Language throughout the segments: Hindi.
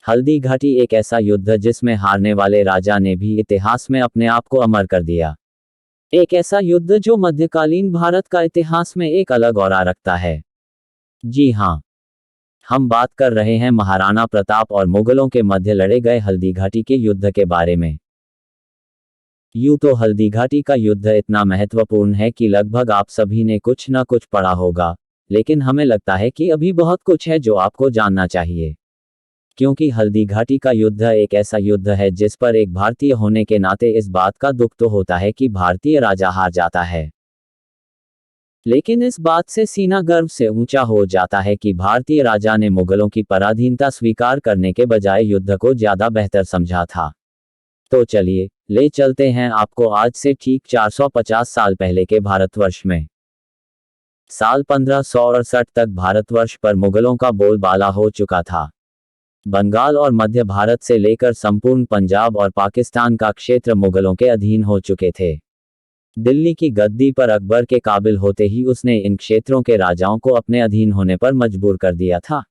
हल्दी घाटी एक ऐसा युद्ध जिसमें हारने वाले राजा ने भी इतिहास में अपने आप को अमर कर दिया। एक ऐसा युद्ध जो मध्यकालीन भारत का इतिहास में एक अलग औरा रखता है। जी हाँ, हम बात कर रहे हैं महाराणा प्रताप और मुगलों के मध्य लड़े गए हल्दी घाटी के युद्ध के बारे में। यूं तो हल्दी घाटी का युद्ध इतना महत्वपूर्ण है कि लगभग आप सभी ने कुछ न कुछ पढ़ा होगा, लेकिन हमें लगता है कि अभी बहुत कुछ है जो आपको जानना चाहिए। क्योंकि हल्दी घाटी का युद्ध एक ऐसा युद्ध है जिस पर एक भारतीय होने के नाते इस बात का दुख तो होता है कि भारतीय राजा हार जाता है, लेकिन इस बात से सीना गर्व से ऊंचा हो जाता है कि भारतीय राजा ने मुगलों की पराधीनता स्वीकार करने के बजाय युद्ध को ज्यादा बेहतर समझा था। तो चलिए ले चलते हैं आपको आज से ठीक 450 साल पहले के भारतवर्ष में। साल 1568 तक भारतवर्ष पर मुगलों का बोलबाला हो चुका था। बंगाल और मध्य भारत से लेकर संपूर्ण पंजाब और पाकिस्तान का क्षेत्र मुगलों के अधीन हो चुके थे। दिल्ली की गद्दी पर अकबर के काबिल होते ही उसने इन क्षेत्रों के राजाओं को अपने अधीन होने पर मजबूर कर दिया था।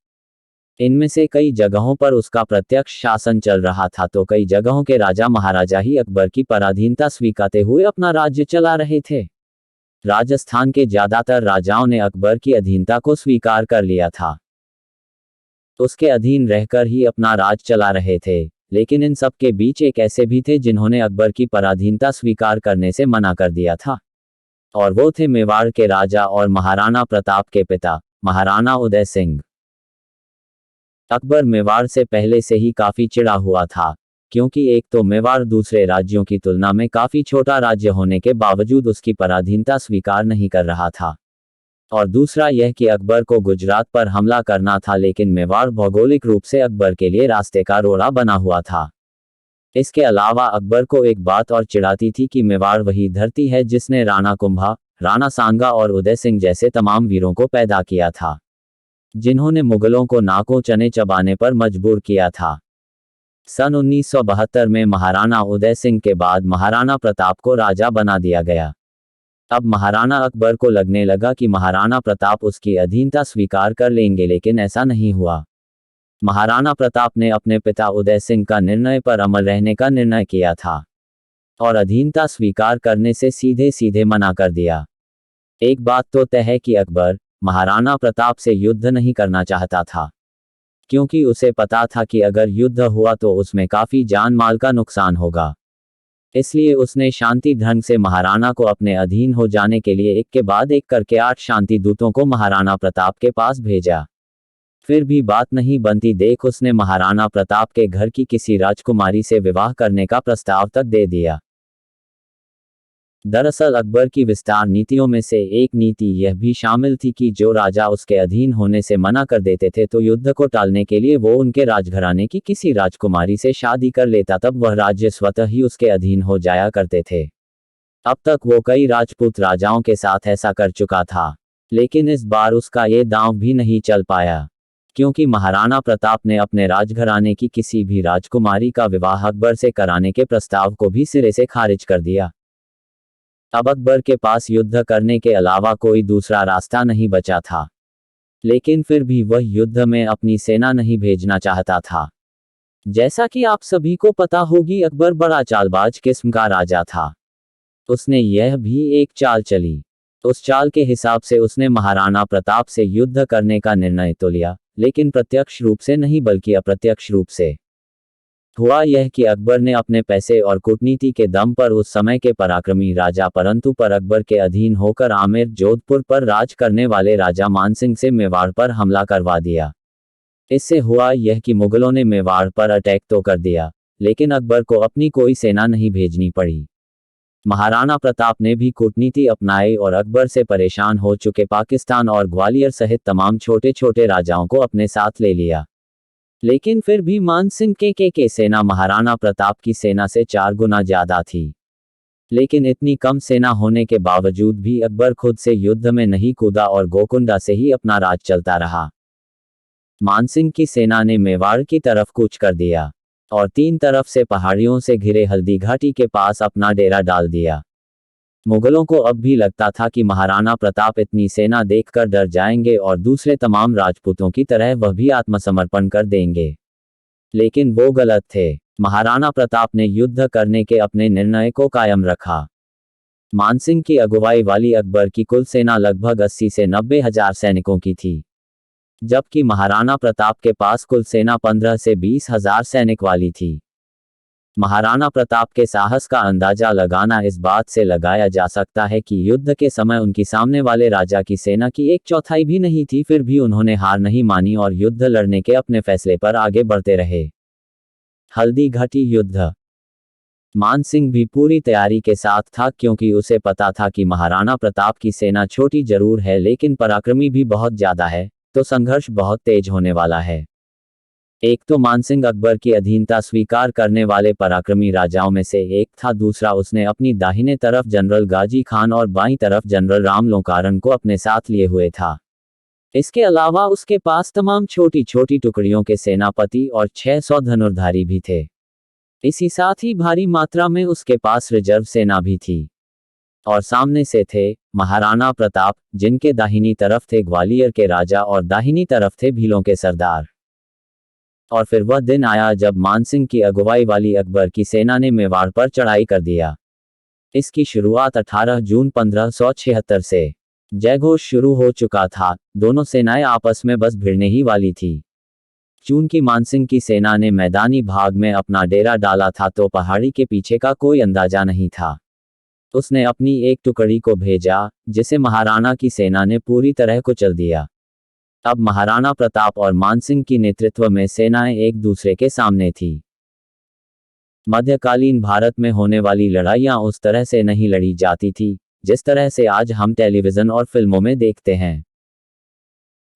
इनमें से कई जगहों पर उसका प्रत्यक्ष शासन चल रहा था, तो कई जगहों के राजा महाराजा ही अकबर की पराधीनता स्वीकारते हुए अपना राज्य चला रहे थे। राजस्थान के ज्यादातर राजाओं ने अकबर की अधीनता को स्वीकार कर लिया था, उसके अधीन रहकर ही अपना राज चला रहे थे। लेकिन इन सब के बीच एक ऐसे भी थे जिन्होंने अकबर की पराधीनता स्वीकार करने से मना कर दिया था, और वो थे मेवाड़ के राजा और महाराणा प्रताप के पिता महाराणा उदय सिंह। अकबर मेवाड़ से पहले से ही काफी चिढ़ा हुआ था, क्योंकि एक तो मेवाड़ दूसरे राज्यों की तुलना में काफी छोटा राज्य होने के बावजूद उसकी पराधीनता स्वीकार नहीं कर रहा था, और दूसरा यह कि अकबर को गुजरात पर हमला करना था, लेकिन मेवाड़ भौगोलिक रूप से अकबर के लिए रास्ते का रोड़ा बना हुआ था। इसके अलावा अकबर को एक बात और चिढ़ाती थी कि मेवाड़ वही धरती है जिसने राणा कुंभा, राणा सांगा और उदय सिंह जैसे तमाम वीरों को पैदा किया था, जिन्होंने मुगलों को नाकों चने चबाने पर मजबूर किया था। सन 1972 में महाराणा उदय सिंह के बाद महाराणा प्रताप को राजा बना दिया गया। अब महाराणा अकबर को लगने लगा कि महाराणा प्रताप उसकी अधीनता स्वीकार कर लेंगे, लेकिन ऐसा नहीं हुआ। महाराणा प्रताप ने अपने पिता उदय सिंह का निर्णय पर अमल रहने का निर्णय किया था, और अधीनता स्वीकार करने से सीधे सीधे मना कर दिया। एक बात तो तय है कि अकबर महाराणा प्रताप से युद्ध नहीं करना चाहता था, क्योंकि उसे पता था कि अगर युद्ध हुआ तो उसमें काफी जान माल का नुकसान होगा। इसलिए उसने शांति ढंग से महाराणा को अपने अधीन हो जाने के लिए एक के बाद एक करके 8 शांति दूतों को महाराणा प्रताप के पास भेजा। फिर भी बात नहीं बनती देख उसने महाराणा प्रताप के घर की किसी राजकुमारी से विवाह करने का प्रस्ताव तक दे दिया। दरअसल अकबर की विस्तार नीतियों में से एक नीति यह भी शामिल थी कि जो राजा उसके अधीन होने से मना कर देते थे तो युद्ध को टालने के लिए वो उनके राजघराने की किसी राजकुमारी से शादी कर लेता, तब वह राज्य स्वतः ही उसके अधीन हो जाया करते थे। अब तक वो कई राजपूत राजाओं के साथ ऐसा कर चुका था, लेकिन इस बार उसका ये दांव भी नहीं चल पाया, क्योंकि महाराणा प्रताप ने अपने राजघराने की किसी भी राजकुमारी का विवाह अकबर से कराने के प्रस्ताव को भी सिरे से खारिज कर दिया। अब अकबर के पास युद्ध करने के अलावा कोई दूसरा रास्ता नहीं बचा था, लेकिन फिर भी वह युद्ध में अपनी सेना नहीं भेजना चाहता था। जैसा कि आप सभी को पता होगी, अकबर बड़ा चालबाज किस्म का राजा था। उसने यह भी एक चाल चली। उस चाल के हिसाब से उसने महाराणा प्रताप से युद्ध करने का निर्णय तो लिया, लेकिन प्रत्यक्ष रूप से नहीं बल्कि अप्रत्यक्ष रूप से। हुआ यह कि अकबर ने अपने पैसे और कूटनीति के दम पर उस समय के पराक्रमी राजा परंतु पर अकबर के अधीन होकर आमेर जोधपुर पर राज करने वाले राजा मानसिंह से मेवाड़ पर हमला करवा दिया। इससे हुआ यह कि मुगलों ने मेवाड़ पर अटैक तो कर दिया, लेकिन अकबर को अपनी कोई सेना नहीं भेजनी पड़ी। महाराणा प्रताप ने भी कूटनीति अपनाई और अकबर से परेशान हो चुके पाकिस्तान और ग्वालियर सहित तमाम छोटे छोटे राजाओं को अपने साथ ले लिया। लेकिन फिर भी मानसिंह के सेना महाराणा प्रताप की सेना से 4 गुना ज्यादा थी। लेकिन इतनी कम सेना होने के बावजूद भी अकबर खुद से युद्ध में नहीं कूदा और गोकुंडा से ही अपना राज चलता रहा। मानसिंह की सेना ने मेवाड़ की तरफ कूच कर दिया और 3 तरफ से पहाड़ियों से घिरे हल्दी घाटी के पास अपना डेरा डाल दिया। मुगलों को अब भी लगता था कि महाराणा प्रताप इतनी सेना देखकर डर जाएंगे और दूसरे तमाम राजपूतों की तरह वह भी आत्मसमर्पण कर देंगे। लेकिन वो गलत थे। महाराणा प्रताप ने युद्ध करने के अपने निर्णय को कायम रखा। मानसिंह की अगुवाई वाली अकबर की कुल सेना लगभग 80 से 90 हजार सैनिकों की थी, जबकि महाराणा प्रताप के पास कुल सेना 15 से 20 हजार सैनिक वाली थी। महाराणा प्रताप के साहस का अंदाजा लगाना इस बात से लगाया जा सकता है कि युद्ध के समय उनकी सामने वाले राजा की सेना की एक चौथाई भी नहीं थी, फिर भी उन्होंने हार नहीं मानी और युद्ध लड़ने के अपने फैसले पर आगे बढ़ते रहे। हल्दी घाटी युद्ध। मानसिंह भी पूरी तैयारी के साथ था, क्योंकि उसे पता था कि महाराणा प्रताप की सेना छोटी जरूर है लेकिन पराक्रमी भी बहुत ज्यादा है, तो संघर्ष बहुत तेज होने वाला है। एक तो मानसिंह अकबर की अधीनता स्वीकार करने वाले पराक्रमी राजाओं में से एक था, दूसरा उसने अपनी दाहिने तरफ जनरल गाजी खान और बाईं तरफ जनरल राम लोकारण को अपने साथ लिए हुए था। इसके अलावा उसके पास तमाम छोटी छोटी टुकड़ियों के सेनापति और 600 धनुर्धारी भी थे। इसी साथ ही भारी मात्रा में उसके पास रिजर्व सेना भी थी। और सामने से थे महाराणा प्रताप, जिनके दाहिनी तरफ थे ग्वालियर के राजा और दाहिनी तरफ थे भीलों के सरदार। और फिर वह दिन आया जब मानसिंह की अगुवाई वाली अकबर की सेना ने मेवाड़ पर चढ़ाई कर दिया। इसकी शुरुआत 18 जून 1576 से। जयघोष शुरू हो चुका था, दोनों सेनाएं आपस में बस भिड़ने ही वाली थी। चूंकि मानसिंह की सेना ने मैदानी भाग में अपना डेरा डाला था तो पहाड़ी के पीछे का कोई अंदाजा नहीं था। उसने अपनी एक टुकड़ी को भेजा, जिसे महाराणा की सेना ने पूरी तरह कुचल दिया। अब महाराणा प्रताप और मानसिंह की नेतृत्व में सेनाएं एक दूसरे के सामने थी। मध्यकालीन भारत में होने वाली लड़ाइयां उस तरह से नहीं लड़ी जाती थी, जिस तरह से आज हम टेलीविजन और फिल्मों में देखते हैं।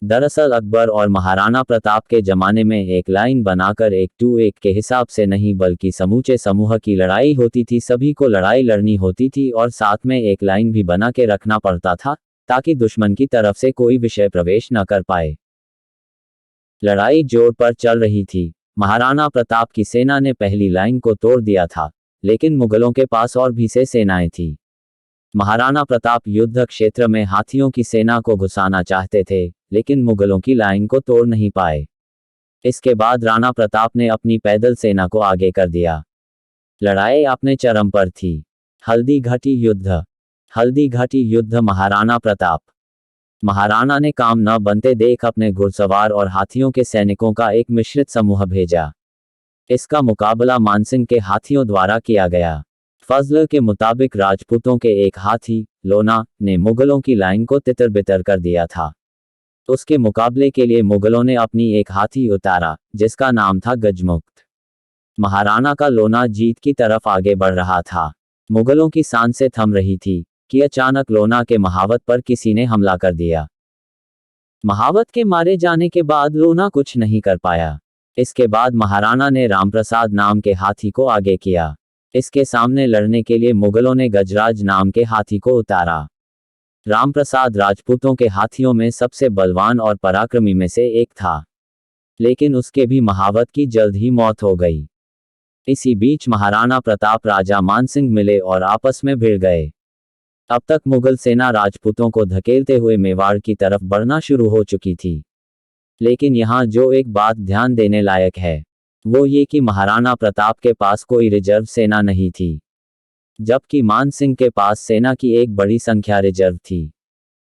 दरअसल अकबर और महाराणा प्रताप के जमाने में एक लाइन बनाकर 1-1 के हिसाब से नहीं बल्कि समूचे समूह की लड़ाई होती थी। सभी को लड़ाई लड़नी होती थी और साथ में एक लाइन भी बना के रखना पड़ता था, ताकि दुश्मन की तरफ से कोई विषय प्रवेश न कर पाए। लड़ाई जोर पर चल रही थी। महाराणा प्रताप की सेना ने पहली लाइन को तोड़ दिया था, लेकिन मुगलों के पास और भी से सेनाएं थी। महाराणा प्रताप युद्ध क्षेत्र में हाथियों की सेना को घुसाना चाहते थे, लेकिन मुगलों की लाइन को तोड़ नहीं पाए। इसके बाद राणा प्रताप ने अपनी पैदल सेना को आगे कर दिया। लड़ाई अपने चरम पर थी। हल्दी घाटी युद्ध। हल्दी घाटी युद्ध। महाराणा प्रताप। महाराणा ने काम न बनते देख अपने घुड़सवार और हाथियों के सैनिकों का एक मिश्रित समूह भेजा। इसका मुकाबला मानसिंह के हाथियों द्वारा किया गया। फजल के मुताबिक राजपूतों के एक हाथी, लोना, ने मुगलों की लाइन को तितर-बितर कर दिया था। उसके मुकाबले के लिए मुगलों ने अपनी एक हाथी उतारा, जिसका नाम था गजमुक्त। महाराणा का लोना जीत की तरफ आगे बढ़ रहा था। मुगलों की सांसें से थम रही थी कि अचानक लोना के महावत पर किसी ने हमला कर दिया। महावत के मारे जाने के बाद लोना कुछ नहीं कर पाया। इसके बाद महाराणा ने रामप्रसाद नाम के हाथी को आगे किया। इसके सामने लड़ने के लिए मुगलों ने गजराज नाम के हाथी को उतारा। रामप्रसाद राजपूतों के हाथियों में सबसे बलवान और पराक्रमी में से एक था, लेकिन उसके भी महावत की जल्द ही मौत हो गई। इसी बीच महाराणा प्रताप राजा मानसिंह मिले और आपस में भिड़ गए। अब तक मुगल सेना राजपूतों को धकेलते हुए मेवाड़ की तरफ बढ़ना शुरू हो चुकी थी। लेकिन यहाँ जो एक बात ध्यान देने लायक है, वो ये कि महाराणा प्रताप के पास कोई रिजर्व सेना नहीं थी, जबकि मानसिंह के पास सेना की एक बड़ी संख्या रिजर्व थी।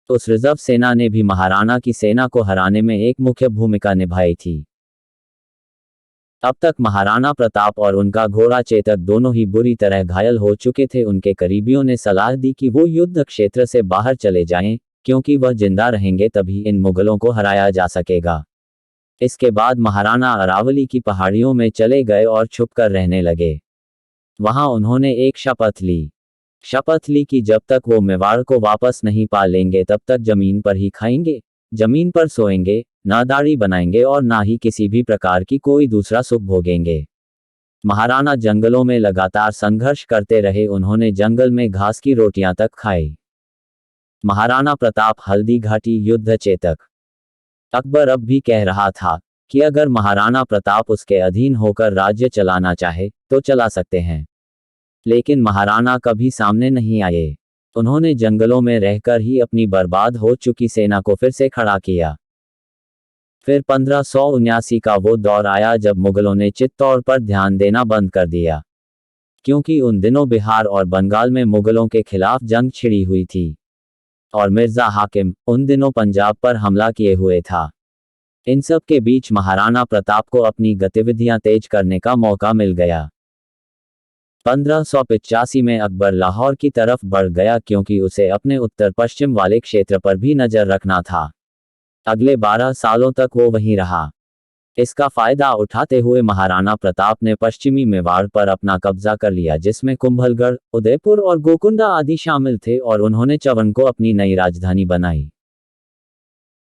उस रिजर्व सेना ने भी महाराणा की सेना को हराने में एक मुख्य भूमिका निभाई थी। अब तक महाराणा प्रताप और उनका घोड़ा चेतक दोनों ही बुरी तरह घायल हो चुके थे। उनके करीबियों ने सलाह दी कि वो युद्ध क्षेत्र से बाहर चले जाएं, क्योंकि वह जिंदा रहेंगे तभी इन मुगलों को हराया जा सकेगा। इसके बाद महाराणा अरावली की पहाड़ियों में चले गए और छुपकर रहने लगे। वहां उन्होंने एक शपथ ली। शपथ ली कि जब तक वो मेवाड़ को वापस नहीं पा लेंगे तब तक जमीन पर ही खाएंगे, जमीन पर सोएंगे, ना दाढ़ी बनाएंगे और ना ही किसी भी प्रकार की कोई दूसरा सुख भोगेंगे। महाराणा जंगलों में लगातार संघर्ष करते रहे। उन्होंने जंगल में घास की रोटियां तक खाई। महाराणा प्रताप। हल्दी घाटी युद्ध चेतक। अकबर अब भी कह रहा था कि अगर महाराणा प्रताप उसके अधीन होकर राज्य चलाना चाहे तो चला सकते हैं, लेकिन महाराणा कभी सामने नहीं आए। उन्होंने जंगलों में रहकर ही अपनी बर्बाद हो चुकी सेना को फिर से खड़ा किया। फिर 1579 का वो दौर आया जब मुगलों ने चित्तौड़ पर ध्यान देना बंद कर दिया, क्योंकि उन दिनों बिहार और बंगाल में मुगलों के खिलाफ जंग छिड़ी हुई थी और मिर्जा हाकिम उन दिनों पंजाब पर हमला किए हुए था। इन सब के बीच महाराणा प्रताप को अपनी गतिविधियां तेज करने का मौका मिल गया। 1585 में अकबर लाहौर की तरफ बढ़ गया क्योंकि उसे अपने उत्तर पश्चिम वाले क्षेत्र पर भी नजर रखना था। अगले 12 सालों तक वो वहीं रहा। इसका फायदा उठाते हुए महाराणा प्रताप ने पश्चिमी मेवाड़ पर अपना कब्जा कर लिया, जिसमें कुंभलगढ़, उदयपुर और गोकुंडा आदि शामिल थे, और उन्होंने चवन को अपनी नई राजधानी बनाई।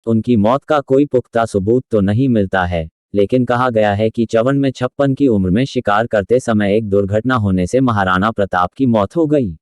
उनकी मौत का कोई पुख्ता सबूत तो नहीं मिलता है, लेकिन कहा गया है कि चवन में 56 की उम्र में शिकार करते समय एक दुर्घटना होने से महाराणा प्रताप की मौत हो गई।